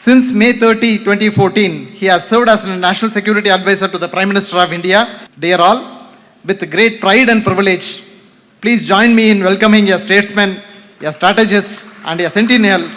Since May 30, 2014, he has served as a National Security Advisor to the Prime Minister of India. Dear all, with great pride and privilege, please join me in welcoming a statesman, a strategist, and a sentinel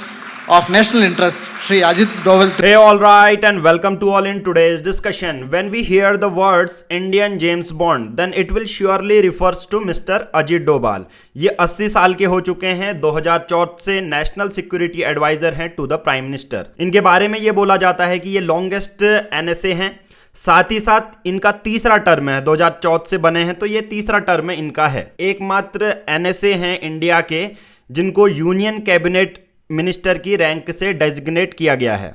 of national interest, Shri Ajit Doval. Hey, all right, and welcome to all in today's discussion. When we hear the words Indian James Bond, then it will surely refers to Mr. Ajit Doval. ये 80 साल के हो चुके हैं, 2014 से national security adviser हैं to the prime minister. इनके बारे में ये बोला जाता है कि ये लॉन्गेस्ट एनएसए हैं. साथ ही साथ इनका तीसरा टर्म है, 2014 से बने हैं तो ये तीसरा टर्म इनका है. एकमात्र एनएसए हैं इंडिया के जिनको यूनियन कैबिनेट मिनिस्टर की रैंक से डेजिग्नेट किया गया है.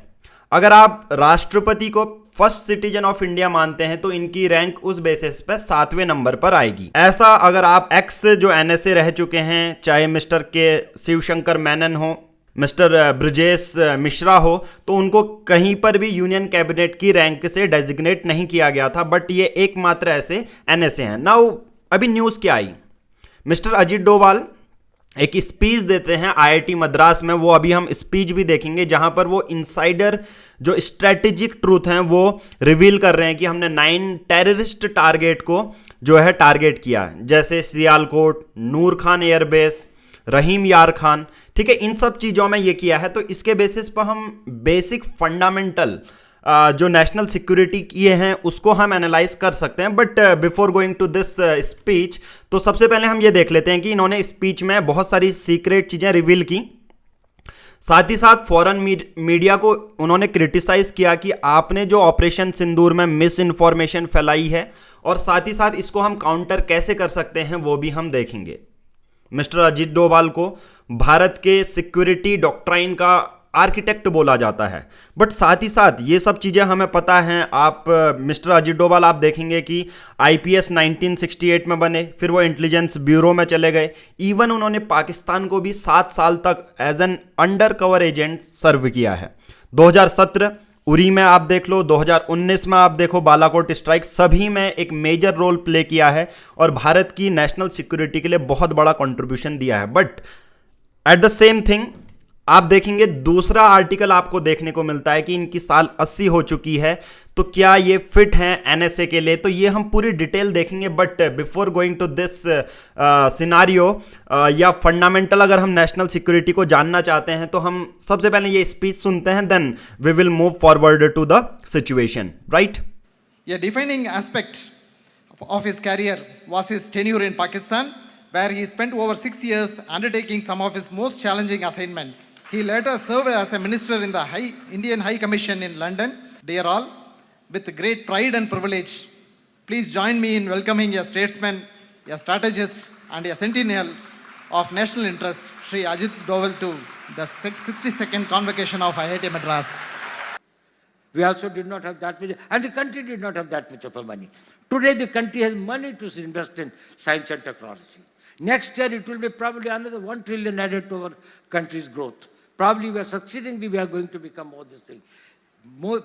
अगर आप राष्ट्रपति को फर्स्ट सिटीजन ऑफ इंडिया मानते हैं तो इनकी रैंक उस बेसिस पे 7वें नंबर पर आएगी. ऐसा अगर आप एक्स जो एनएसए रह चुके हैं, चाहे मिस्टर के शिवशंकर मेनन हो, मिस्टर ब्रजेश मिश्रा हो, तो उनको कहीं पर भी यूनियन कैबिनेट की रैंक से डेजिग्नेट नहीं किया गया था. बट ये एकमात्र ऐसे एनएसए हैं. नाउ अभी न्यूज़ क्या आई, मिस्टर अजीत डोभाल एक स्पीच देते हैं आईआईटी मद्रास में. वो अभी हम स्पीच भी देखेंगे जहां पर वो इनसाइडर जो स्ट्रेटेजिक ट्रूथ हैं वो रिवील कर रहे हैं कि हमने 9 टेररिस्ट टारगेट को जो है टारगेट किया, जैसे सियालकोट, नूर खान एयरबेस, रहीम यार खान. ठीक है, इन सब चीज़ों में ये किया है. तो इसके बेसिस पर हम बेसिक फंडामेंटल जो नेशनल सिक्योरिटी किए हैं उसको हम एनालाइज कर सकते हैं. But before going to this speech, तो सबसे पहले हम ये देख लेते हैं कि इन्होंने स्पीच में बहुत सारी सीक्रेट चीज़ें रिवील की. साथ ही साथ फॉरेन मीडिया को उन्होंने क्रिटिसाइज किया कि आपने जो ऑपरेशन सिंदूर में मिस इन्फॉर्मेशन फैलाई है, और साथ ही साथ इसको हम काउंटर कैसे कर सकते हैं वो भी हम देखेंगे. मिस्टर अजीत डोभाल को भारत के सिक्योरिटी डॉक्ट्राइन का आर्किटेक्ट बोला जाता है. बट साथ ही साथ ये सब चीज़ें हमें पता हैं. आप मिस्टर अजीत डोभाल आप देखेंगे कि आईपीएस 1968 में बने, फिर वो इंटेलिजेंस ब्यूरो में चले गए. इवन उन्होंने पाकिस्तान को भी 7 साल तक as an under cover agent serve किया है. 2017 उरी में आप देख लो, 2019 में आप देखो बालाकोट स्ट्राइक, सभी में एक मेजर रोल प्ले किया है और भारत की नेशनल सिक्योरिटी के लिए बहुत बड़ा कंट्रीब्यूशन दिया है. But at the same thing आप देखेंगे दूसरा आर्टिकल आपको देखने को मिलता है कि इनकी साल 80 हो चुकी है, तो क्या ये फिट हैं एनएसए के लिए, तो ये हम पूरी डिटेल देखेंगे. But before going to this scenario या फंडामेंटल अगर हम नेशनल सिक्योरिटी को जानना चाहते हैं तो हम सबसे पहले ये स्पीच सुनते हैं, then we will move forward to the situation. Right, A defining aspect of his career was his tenure in Pakistan, where he spent over 6 years undertaking some of his most challenging assignments. He later served as a minister in the Indian High Commission in London. Dear all, with great pride and privilege, please join me in welcoming a statesman, a strategist, and a sentinel of national interest, Shri Ajit Doval, to the 62nd convocation of IIT Madras. We also did not have that much, and the country did not have that much of a money. Today the country has money to invest in science and technology. Next year it will be probably another 1 trillion added to our country's growth. Probably we are succeedingly, we are going to become more this thing.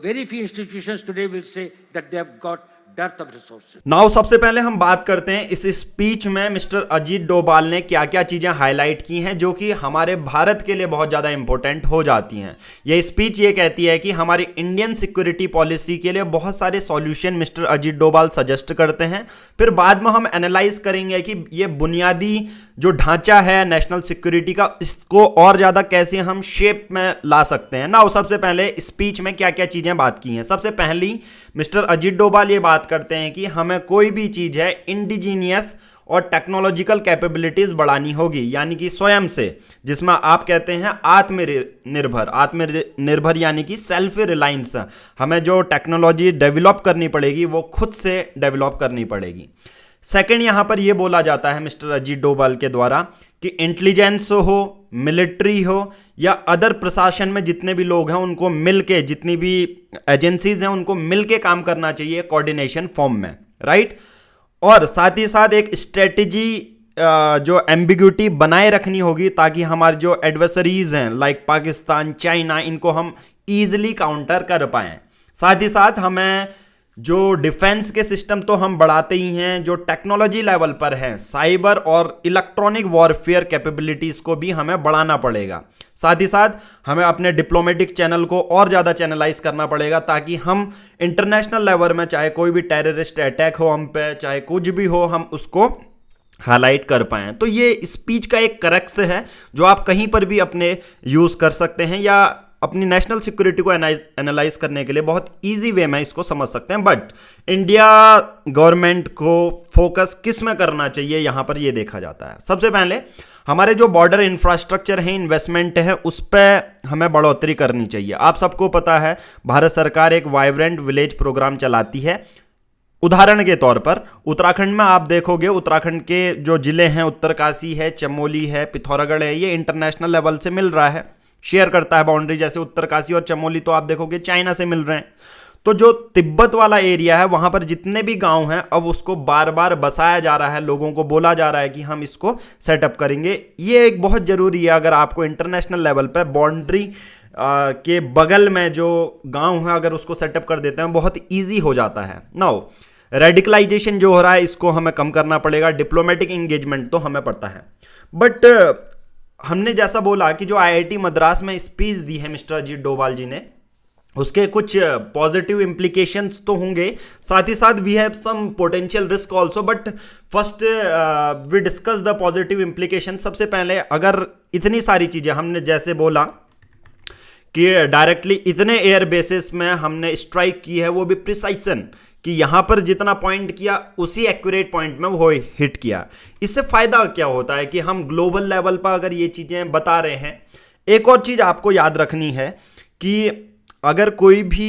Very few institutions today will say that they have got dearth of resources. Now सबसे पहले हम बात करते हैं इस speech में mister Ajit Doval ने क्या क्या चीज़ें हाईलाइट की हैं जो कि हमारे भारत के लिए बहुत ज़्यादा इंपॉर्टेंट हो जाती हैं. यह स्पीच ये कहती है कि हमारी इंडियन सिक्योरिटी पॉलिसी के लिए बहुत सारे solution mister Ajit Doval suggest करते हैं. फिर बाद में हम एनालाइज करेंगे कि ये बुनियादी जो ढांचा है नेशनल सिक्योरिटी का, इसको और ज़्यादा कैसे हम शेप में ला सकते हैं. नाउ सबसे पहले स्पीच में क्या क्या चीज़ें बात की हैं. सबसे पहली मिस्टर अजीत डोभाल ये बात करते हैं कि हमें कोई भी चीज़ है इंडिजीनियस और टेक्नोलॉजिकल कैपेबिलिटीज़ बढ़ानी होगी, यानी कि स्वयं से, जिसमें आप कहते हैं आत्मनिर्भर यानी कि सेल्फ रिलायंस. हमें जो टेक्नोलॉजी डेवलप करनी पड़ेगी वो खुद से डेवलप करनी पड़ेगी. सेकंड, यहाँ पर यह बोला जाता है मिस्टर अजीत डोभाल के द्वारा कि इंटेलिजेंस हो, मिलिट्री हो या अदर प्रशासन में जितने भी लोग हैं उनको मिलके, जितनी भी एजेंसीज हैं उनको मिलके काम करना चाहिए कोऑर्डिनेशन फॉर्म में. राइट, और साथ ही साथ एक स्ट्रेटजी जो एम्बिग्यूटी बनाए रखनी होगी ताकि हमारे जो एडवर्सरीज हैं लाइक पाकिस्तान, चाइना, इनको हम ईजिली काउंटर कर पाएँ. साथ ही साथ हमें जो डिफेंस के सिस्टम तो हम बढ़ाते ही हैं, जो टेक्नोलॉजी लेवल पर है साइबर और इलेक्ट्रॉनिक वॉरफेयर कैपेबिलिटीज़ को भी हमें बढ़ाना पड़ेगा। साथ ही साथ हमें अपने डिप्लोमेटिक चैनल को और ज़्यादा चैनलाइज करना पड़ेगा ताकि हम इंटरनेशनल लेवल में चाहे कोई भी टेररिस्ट अटैक हो हम पे, चाहे कुछ भी हो, हम उसको हाईलाइट कर पाएँ। तो ये स्पीच का एक करक्स है जो आप कहीं पर भी अपने यूज़ कर सकते हैं या अपनी नेशनल सिक्योरिटी को एनालाइज करने के लिए बहुत इजी वे में इसको समझ सकते हैं। बट इंडिया गवर्नमेंट को फोकस किस में करना चाहिए यहाँ पर ये देखा जाता है। सबसे पहले हमारे जो बॉर्डर इंफ्रास्ट्रक्चर है, इन्वेस्टमेंट है, उस पर हमें बढ़ोतरी करनी चाहिए। आप सबको पता है भारत सरकार एक वाइब्रेंट विलेज प्रोग्राम चलाती है। उदाहरण के तौर पर उत्तराखंड में आप देखोगे, उत्तराखंड के जो जिले हैं, उत्तरकाशी है, चमोली है, पिथौरागढ़ है, ये इंटरनेशनल लेवल से मिल रहा है, शेयर करता है बाउंड्री। जैसे उत्तरकाशी और चमोली तो आप देखोगे चाइना से मिल रहे हैं। तो जो तिब्बत वाला एरिया है वहां पर जितने भी गांव हैं अब उसको बार बार बसाया जा रहा है, लोगों को बोला जा रहा है कि हम इसको सेटअप करेंगे। ये एक बहुत जरूरी है अगर आपको इंटरनेशनल लेवल पर बाउंड्री के बगल में जो गांव है अगर उसको सेटअप कर देते हैं बहुत ईजी हो जाता है। नाउ रेडिकलाइजेशन जो हो रहा है इसको हमें कम करना पड़ेगा। डिप्लोमेटिक इंगेजमेंट तो हमें पड़ता है, बट हमने जैसा बोला कि जो आईआईटी मद्रास में स्पीच दी है मिस्टर अजीत डोभाल जी ने, उसके कुछ पॉजिटिव इम्प्लीकेशंस तो होंगे, साथ ही साथ we have some potential risk also. But first we discuss the positive implication. सबसे पहले अगर इतनी सारी चीज़ें हमने जैसे बोला कि डायरेक्टली इतने एयर बेसिस में हमने स्ट्राइक की है, वो भी प्रिसाइसन कि यहां पर जितना पॉइंट किया उसी एक्यूरेट पॉइंट में वो हिट किया। इससे फायदा क्या होता है कि हम ग्लोबल लेवल पर अगर ये चीजें बता रहे हैं। एक और चीज आपको याद रखनी है कि अगर कोई भी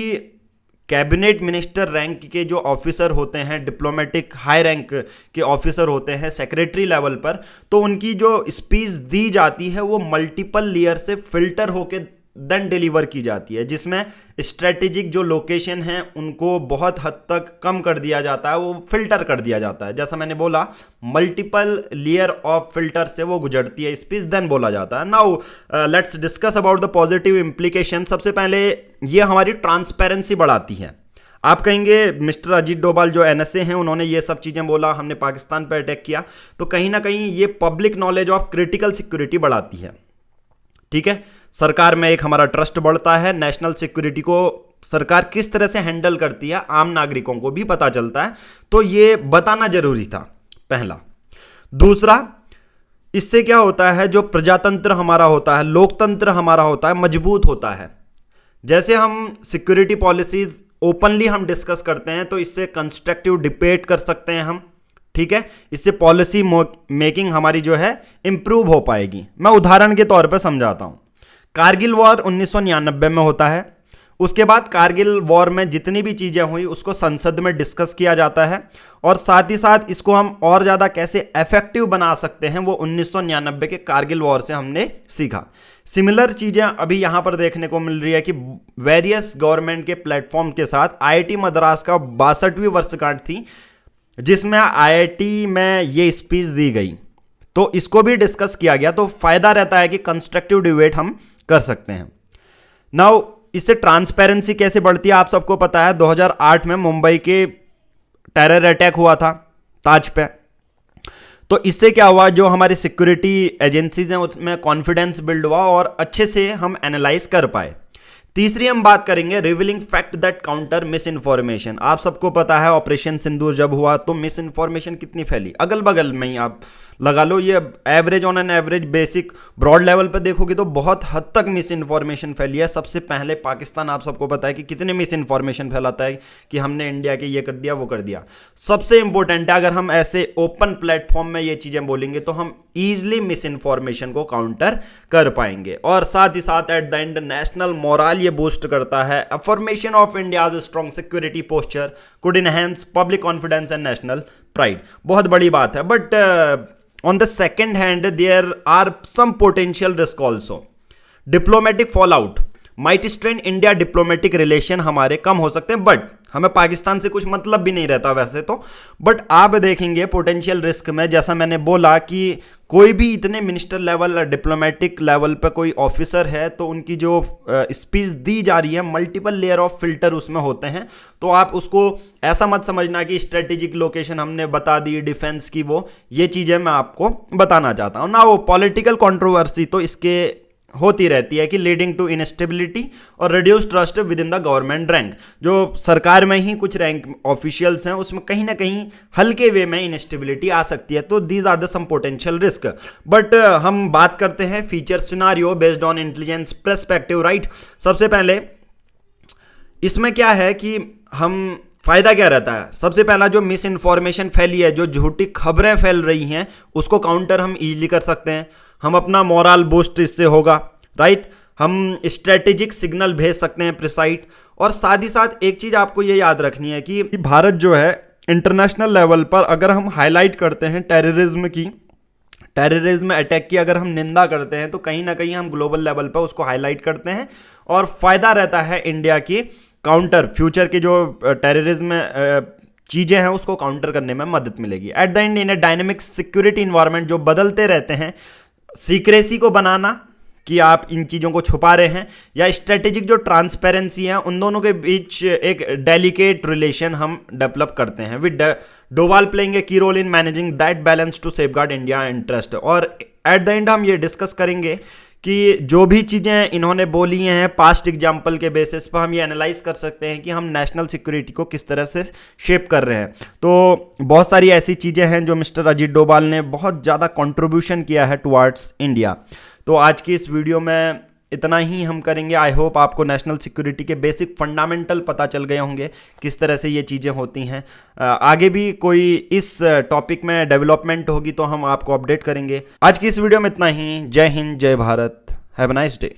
कैबिनेट मिनिस्टर रैंक के जो ऑफिसर होते हैं, डिप्लोमेटिक हाई रैंक के ऑफिसर होते हैं सेक्रेटरी लेवल पर, तो उनकी जो स्पीच दी जाती है वो मल्टीपल लेयर से फिल्टर होके देन डिलीवर की जाती है, जिसमें स्ट्रेटेजिक जो लोकेशन है उनको बहुत हद तक कम कर दिया जाता है, वो फिल्टर कर दिया जाता है। जैसा मैंने बोला मल्टीपल लेयर ऑफ फिल्टर से वो गुजरती है स्पीच, देन बोला जाता है। Now let's discuss about the positive implication. सबसे पहले ये हमारी ट्रांसपेरेंसी बढ़ाती है। आप कहेंगे मिस्टर अजीत डोभाल जो एनएसए हैं उन्होंने ये सब चीज़ें बोला, हमने पाकिस्तान पर अटैक किया, तो कहीं ना कहीं ये public knowledge of critical security बढ़ाती है। ठीक है, सरकार में एक हमारा ट्रस्ट बढ़ता है, नेशनल सिक्योरिटी को सरकार किस तरह से हैंडल करती है आम नागरिकों को भी पता चलता है, तो ये बताना जरूरी था पहला। दूसरा, इससे क्या होता है, जो प्रजातंत्र हमारा होता है, लोकतंत्र हमारा होता है, मजबूत होता है। जैसे हम सिक्योरिटी पॉलिसीज ओपनली हम डिस्कस करते हैं तो इससे कंस्ट्रक्टिव डिबेट कर सकते हैं हम। ठीक है, इससे पॉलिसी मेकिंग हमारी जो है इंप्रूव हो पाएगी। मैं उदाहरण के तौर पर समझाता हूं। कारगिल वॉर 1999 में होता है। उसके बाद कारगिल वॉर में जितनी भी चीज़ें हुई उसको संसद में डिस्कस किया जाता है और साथ ही साथ इसको हम और ज़्यादा कैसे इफेक्टिव बना सकते हैं वो 1999 के कारगिल वॉर से हमने सीखा। सिमिलर चीज़ें अभी यहाँ पर देखने को मिल रही है कि वेरियस गवर्नमेंट के प्लेटफॉर्म के साथ आईआईटी मद्रास का 62वीं वर्षगांठ थी जिसमें आईआईटी में ये स्पीच दी गई, तो इसको भी डिस्कस किया गया। तो फायदा रहता है कि कंस्ट्रक्टिव डिबेट हम कर सकते हैं। नाउ इससे ट्रांसपेरेंसी कैसे बढ़ती है, आप सबको पता है 2008 में मुंबई के टेरर अटैक हुआ था ताज पे। तो इससे क्या हुआ, जो हमारी सिक्योरिटी एजेंसीज हैं उसमें कॉन्फिडेंस बिल्ड हुआ और अच्छे से हम एनालाइज कर पाए। तीसरी हम बात करेंगे revealing fact that counter miss information. आप सबको पता है ऑपरेशन सिंदूर जब हुआ तो मिस इन्फॉर्मेशन कितनी फैली, अगल बगल में ही आप लगा लो, ये average on an average basic broad level पे देखोगे तो बहुत हद तक मिस इन्फॉर्मेशन फैली है। सबसे पहले पाकिस्तान, आप सबको पता है कि कितने मिस इन्फॉर्मेशन फैलाता है कि हमने इंडिया के ये कर दिया वो कर दिया। सबसे इंपॉर्टेंट है अगर हम ऐसे ओपन प्लेटफॉर्म में ये चीजें बोलेंगे तो हम ईजिली मिस इन्फॉर्मेशन को काउंटर कर पाएंगे। और साथ ही साथ eight the and national moral ये बूस्ट करता है। Affirmation of India's strong security posture could enhance public confidence and national pride. बहुत बड़ी बात है, but on the second hand there are some potential risk also. Diplomatic fall out, might strain India diplomatic relation हमारे कम हो सकते हैं, but हमें पाकिस्तान से कुछ मतलब भी नहीं रहता वैसे तो। बट आप देखेंगे पोटेंशियल रिस्क में, जैसा मैंने बोला कि कोई भी इतने मिनिस्टर लेवल डिप्लोमेटिक लेवल पे कोई ऑफिसर है तो उनकी जो स्पीच दी जा रही है मल्टीपल लेयर ऑफ फिल्टर उसमें होते हैं। तो आप उसको ऐसा मत समझना कि स्ट्रेटेजिक लोकेशन हमने बता दी डिफेंस की, वो ये चीज़ें मैं आपको बताना चाहता हूँ ना। वो पॉलिटिकल कंट्रोवर्सी तो इसके होती रहती है कि लीडिंग टू इनस्टेबिलिटी और reduce trust with in the government rank. जो सरकार में ही कुछ रैंक ऑफिशियल्स हैं उसमें कहीं ना कहीं हल्के वे में इनस्टेबिलिटी आ सकती है। तो these are the some potential risk. But हम बात करते हैं future scenario based on intelligence perspective, right. सबसे पहले इसमें क्या है कि हम फायदा क्या रहता है, सबसे पहला जो मिस इन्फॉर्मेशन फैली है, जो झूठी खबरें फैल रही हैं उसको काउंटर हम इजीली कर सकते हैं। हम अपना मोरल बूस्ट इससे होगा, राइट। हम स्ट्रेटेजिक सिग्नल भेज सकते हैं प्रिसाइट। और साथ ही साथ एक चीज़ आपको ये याद रखनी है कि भारत जो है इंटरनेशनल लेवल पर अगर हम हाईलाइट करते हैं टेररिज्म अटैक की अगर हम निंदा करते हैं तो कहीं ना कहीं हम ग्लोबल लेवल पर उसको हाईलाइट करते हैं और फायदा रहता है इंडिया की काउंटर फ्यूचर के जो टेररिज्म चीज़ें हैं उसको काउंटर करने में मदद मिलेगी। Eight the and in A dynamic security environment जो बदलते रहते हैं, सीक्रेसी को बनाना कि आप इन चीज़ों को छुपा रहे हैं या स्ट्रेटेजिक जो ट्रांसपेरेंसी है, उन दोनों के बीच एक डेलिकेट रिलेशन हम डेवलप करते हैं। With Doval playing a key role in managing that balance to safeguard India interest. और एट द एंड हम ये डिस्कस करेंगे कि जो भी चीज़ें इन्होंने बोली हैं पास्ट एग्जाम्पल के बेसिस पर हम ये एनालाइज कर सकते हैं कि हम नेशनल सिक्योरिटी को किस तरह से शेप कर रहे हैं। तो बहुत सारी ऐसी चीज़ें हैं जो मिस्टर अजीत डोभाल ने बहुत ज़्यादा कंट्रीब्यूशन किया है टुवार्ड्स इंडिया। तो आज की इस वीडियो में इतना ही हम करेंगे। आई होप आपको नेशनल सिक्योरिटी के बेसिक फंडामेंटल पता चल गए होंगे किस तरह से ये चीज़ें होती हैं। आगे भी कोई इस टॉपिक में डेवलपमेंट होगी तो हम आपको अपडेट करेंगे। आज की इस वीडियो में इतना ही। जय हिंद, जय Bharat, have a nice day.